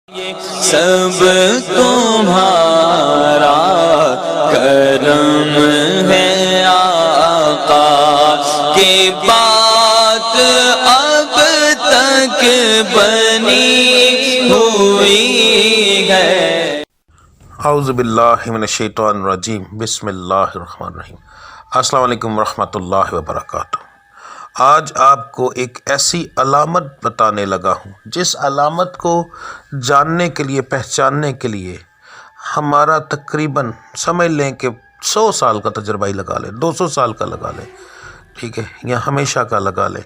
سب تمہارا کرم ہے آقا کی بات اب تک بنی ہوئی ہے۔ اعوذ باللہ من الشیطان الرجیم، بسم اللہ الرحمن الرحیم۔ السلام علیکم ورحمۃ اللہ وبرکاتہ۔ آج آپ کو ایک ایسی علامت بتانے لگا ہوں جس علامت کو جاننے کے لیے، پہچاننے کے لیے ہمارا تقریباً سمجھ لیں کہ 100 سال کا تجربہ ہی لگا لیں، 200 سال کا لگا لیں، ٹھیک ہے، یا ہمیشہ کا لگا لیں،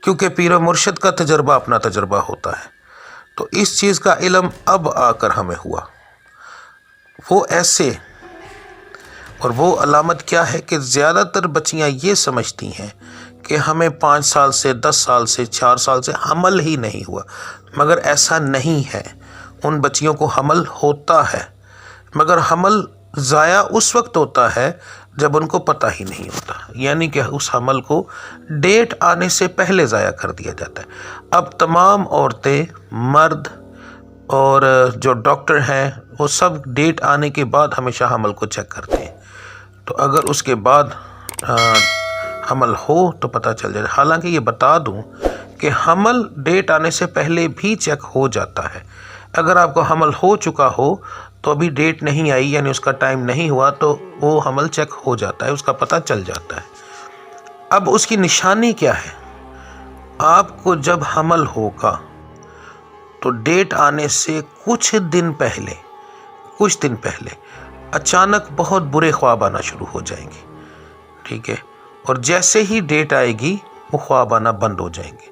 کیونکہ پیر و مرشد کا تجربہ اپنا تجربہ ہوتا ہے۔ تو اس چیز کا علم اب آ کر ہمیں ہوا۔ وہ ایسے اور وہ علامت کیا ہے کہ زیادہ تر بچیاں یہ سمجھتی ہیں کہ ہمیں 5 سال سے، 10 سال سے، 4 سال سے حمل ہی نہیں ہوا، مگر ایسا نہیں ہے۔ ان بچیوں کو حمل ہوتا ہے، مگر حمل ضائع اس وقت ہوتا ہے جب ان کو پتہ ہی نہیں ہوتا، یعنی کہ اس حمل کو ڈیٹ آنے سے پہلے ضائع کر دیا جاتا ہے۔ اب تمام عورتیں، مرد اور جو ڈاکٹر ہیں، وہ سب ڈیٹ آنے کے بعد ہمیشہ حمل کو چیک کرتے ہیں۔ تو اگر اس کے بعد حمل ہو تو پتہ چل جائے۔ حالانکہ یہ بتا دوں کہ حمل ڈیٹ آنے سے پہلے بھی چیک ہو جاتا ہے۔ اگر آپ کو حمل ہو چکا ہو تو ابھی ڈیٹ نہیں آئی، یعنی اس کا ٹائم نہیں ہوا، تو وہ حمل چیک ہو جاتا ہے، اس کا پتہ چل جاتا ہے۔ اب اس کی نشانی کیا ہے؟ آپ کو جب حمل ہوگا تو ڈیٹ آنے سے کچھ دن پہلے اچانک بہت برے خواب آنا شروع ہو جائیں گے، ٹھیک ہے، اور جیسے ہی ڈیٹ آئے گی وہ خواب آنا بند ہو جائیں گے۔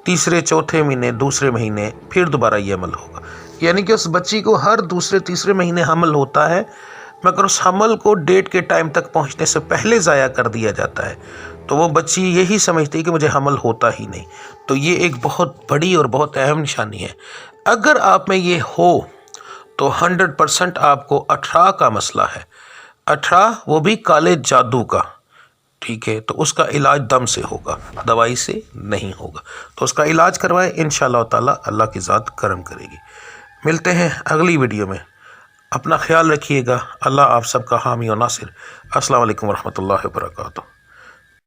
تیسرے، چوتھے مہینے، دوسرے مہینے پھر دوبارہ یہ حمل ہوگا، یعنی کہ اس بچی کو ہر دوسرے تیسرے مہینے حمل ہوتا ہے، مگر اس حمل کو ڈیٹ کے ٹائم تک پہنچنے سے پہلے ضائع کر دیا جاتا ہے۔ تو وہ بچی یہی سمجھتی ہے کہ مجھے حمل ہوتا ہی نہیں۔ تو یہ ایک بہت بڑی اور بہت اہم نشانی ہے۔ اگر آپ میں یہ ہو تو 100% آپ کو 18 کا مسئلہ ہے، 18 وہ بھی کالے جادو کا، ٹھیک ہے، تو اس کا علاج دم سے ہوگا، دوائی سے نہیں ہوگا۔ تو اس کا علاج کروائے، انشاءاللہ تعالی اللہ کی ذات کرم کرے گی۔ ملتے ہیں اگلی ویڈیو میں، اپنا خیال رکھیے گا۔ اللہ آپ سب کا حامی و ناصر۔ السلام علیکم ورحمۃ اللہ وبرکاتہ۔